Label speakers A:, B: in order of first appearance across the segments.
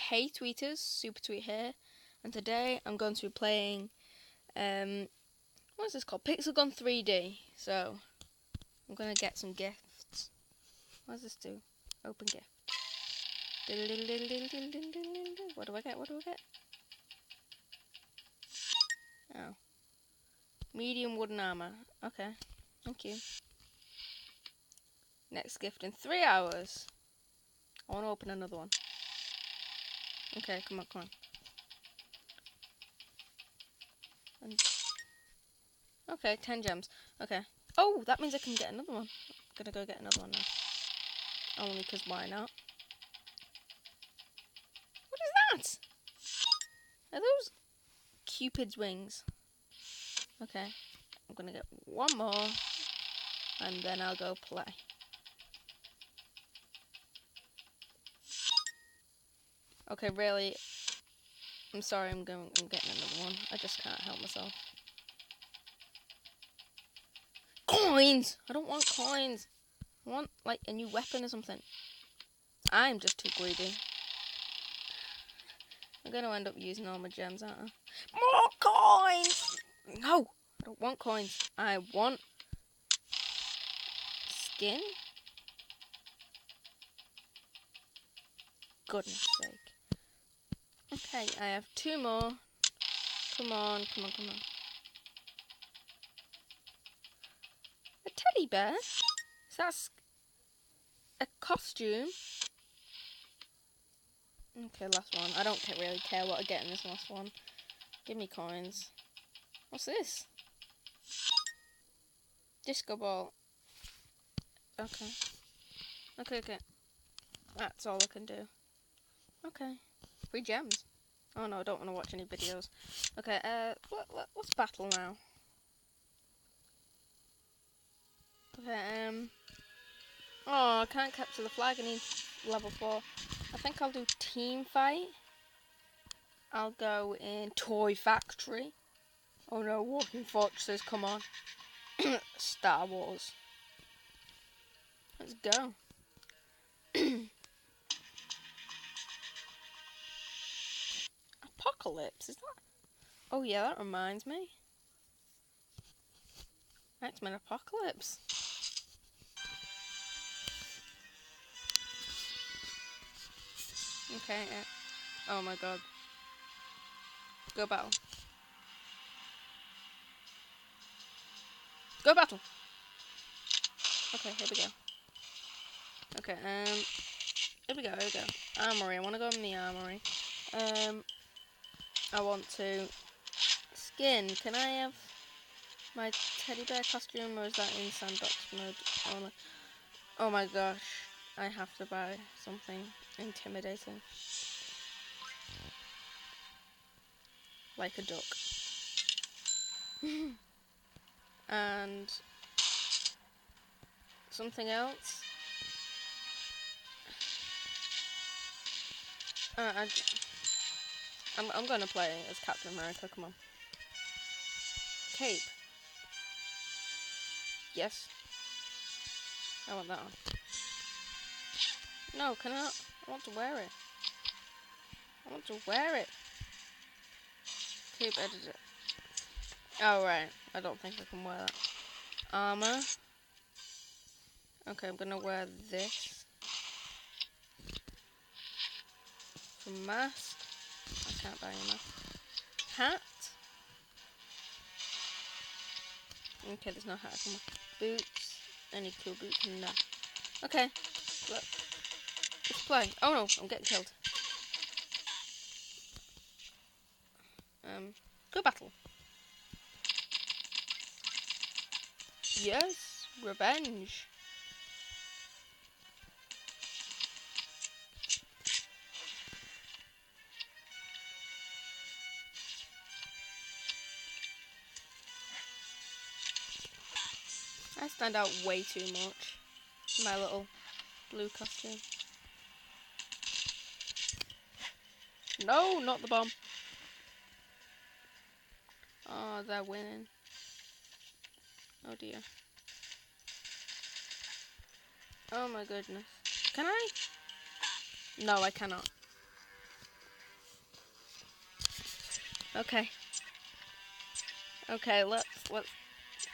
A: Hey Tweeters, Super Tweet here, and today I'm going to be playing, what is this called? Pixel Gun 3D. So, I'm going to get some gifts. What does this do? Open gift. What do I get? What do I get? Oh. Medium wooden armor. Okay, thank you. Next gift in 3 hours. I want to open another one. Okay, come on, come on. Okay, 10 gems. Okay. Oh, that means I can get another one. I'm gonna go get another one now. Only because why not? What is that? Are those Cupid's wings? Okay. I'm gonna get one more. And then I'll go play. Okay, really. I'm sorry, I'm getting another one. I just can't help myself. Coins! I don't want coins. I want, like, a new weapon or something. I'm just too greedy. I'm gonna end up using all my gems, aren't I? More coins! No! I don't want coins. I want skin? Goodness sake. Okay, I have 2 more. Come on, come on, come on. A teddy bear? Is that a costume? Okay, last one. I don't really care what I get in this last one. Give me coins. What's this? Disco ball. Okay. Okay. That's all I can do. Okay. 3 gems. Oh no, I don't want to watch any videos. Okay, what's battle now? Okay, oh, I can't capture the flag. I need level 4. I think I'll do team fight. I'll go in Toy Factory. Oh no, Walking Fortresses, come on. Star Wars. Let's go. Apocalypse, is that? Oh yeah, that reminds me. X-Men Apocalypse. Okay, oh my god. Go battle. Go battle! Okay, here we go. Okay, here we go. Armory, I want to go in the armory. I want to... Skin, can I have my teddy bear costume, or is that in sandbox mode? Oh my gosh, I have to buy something intimidating. Like a duck. And something else. I'm gonna play as Captain America, come on. Cape. Yes. I want that one. No, can I not? I want to wear it. I want to wear it. Cape editor. Oh, right. I don't think I can wear that. Armor. Okay, I'm gonna wear this. For mask. I can't buy a mask. Hat. Okay, there's no hat. Come on. Boots. Any cool boots? No. Okay. Look. Let's play. Oh no, I'm getting killed. Go battle. Yes, revenge. I stand out way too much. My little blue costume. No, not the bomb. Oh, they're winning. Oh dear. Oh my goodness. Can I? No, I cannot. Okay. Okay, let's...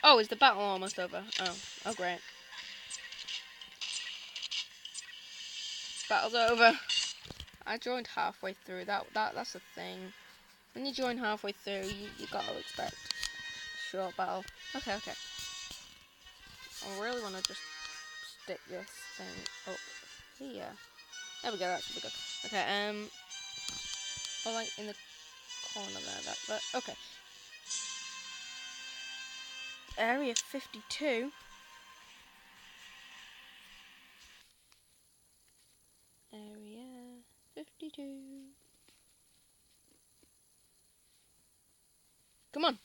A: Oh, is the battle almost over? Oh great. Battle's over. I joined halfway through. That's the thing. When you join halfway through, you gotta expect a short battle. Okay. I really want to just stick this thing up here. There we go. That should be good. Okay. Or like in the corner there. That. Okay. Area 52. Area 52. Come on.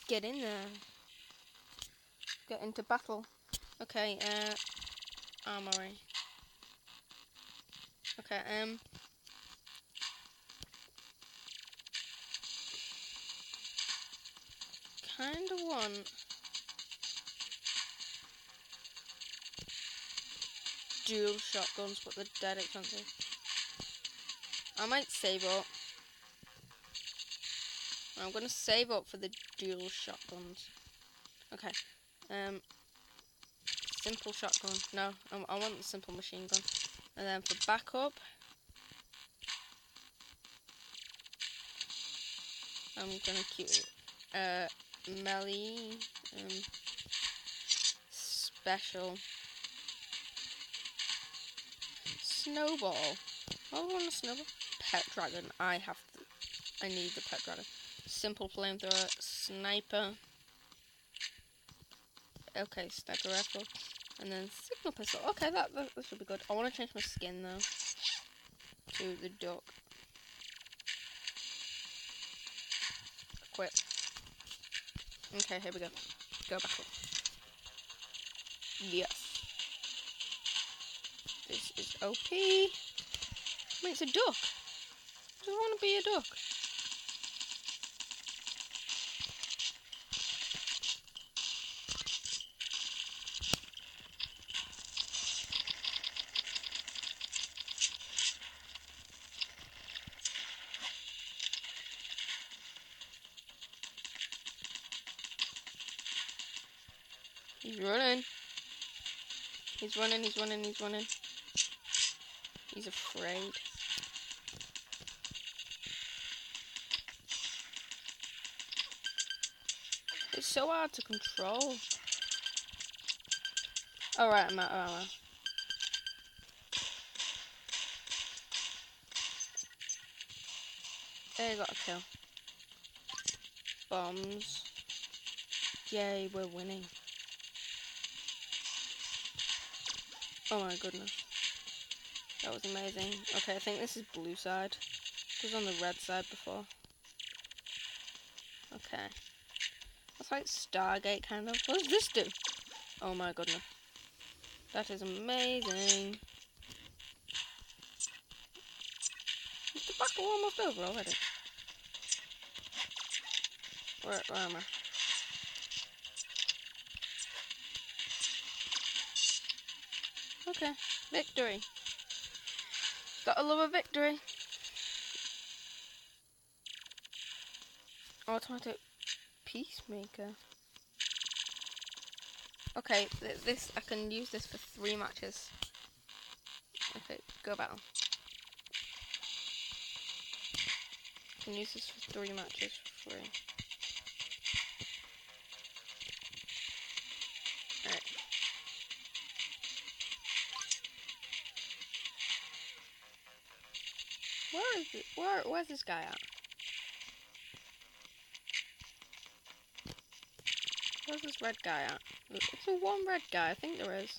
A: Get in there. Get into battle. Okay, armory. Okay, kinda want dual shotguns, but they're dead expensive. I might save up. I'm gonna save up for the dual shotguns. Okay, simple shotgun. No, I want the simple machine gun. And then for backup, I'm gonna keep melee, special, snowball. Oh, I want a snowball. Pet dragon. I need the pet dragon. Simple flamethrower, sniper. Okay, sniper rifle, and then signal pistol. Okay, that should be good. I want to change my skin though to the duck. Quit. Okay, here we go. Go back up. Yes. This is OP. I mean, it's a duck. I just want to be a duck. He's running. He's running. He's afraid. It's so hard to control. Alright, I'm out. There, got a kill. Bombs. Yay, we're winning. Oh my goodness. That was amazing. Okay, I think this is blue side. It was on the red side before. Okay. That's like Stargate, kind of. What does this do? Oh my goodness. That is amazing. Is the battle almost over already? Where am I? Okay. Victory. Gotta love a victory. Automatic peacemaker. Okay, this I can use this for 3 matches. Okay, go battle. I can use this for 3 matches for free. Alright. Where is it? Where's this guy at? Where's this red guy at? It's a one red guy, I think there is.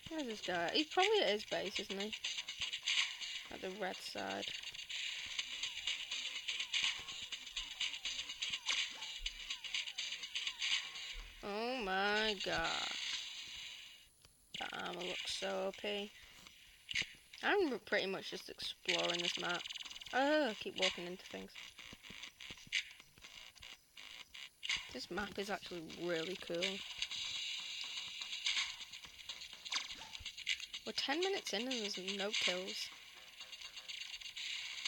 A: Where's this guy? He's probably at his base, isn't he? At the red side. Oh my god. That armor looks so OP. I'm pretty much just exploring this map. Oh, I keep walking into things. This map is actually really cool. We're 10 minutes in and there's no kills.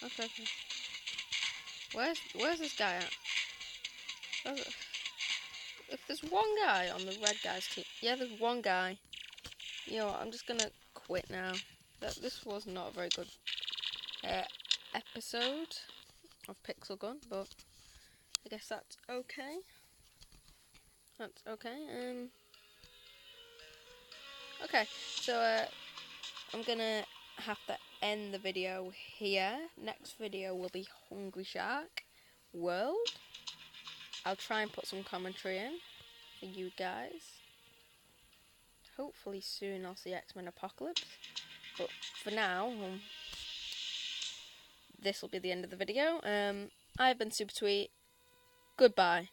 A: Okay. Where's this guy at? If there's one guy on the red guy's team, yeah, there's one guy. You know what, I'm just gonna quit now. This was not a very good episode of Pixel Gun, but I guess that's okay. That's okay. Okay, so I'm gonna have to end the video here. Next video will be Hungry Shark World. I'll try and put some commentary in for you guys. Hopefully soon I'll see X-Men Apocalypse. But for now, this will be the end of the video. I've been Super Tweet. Goodbye.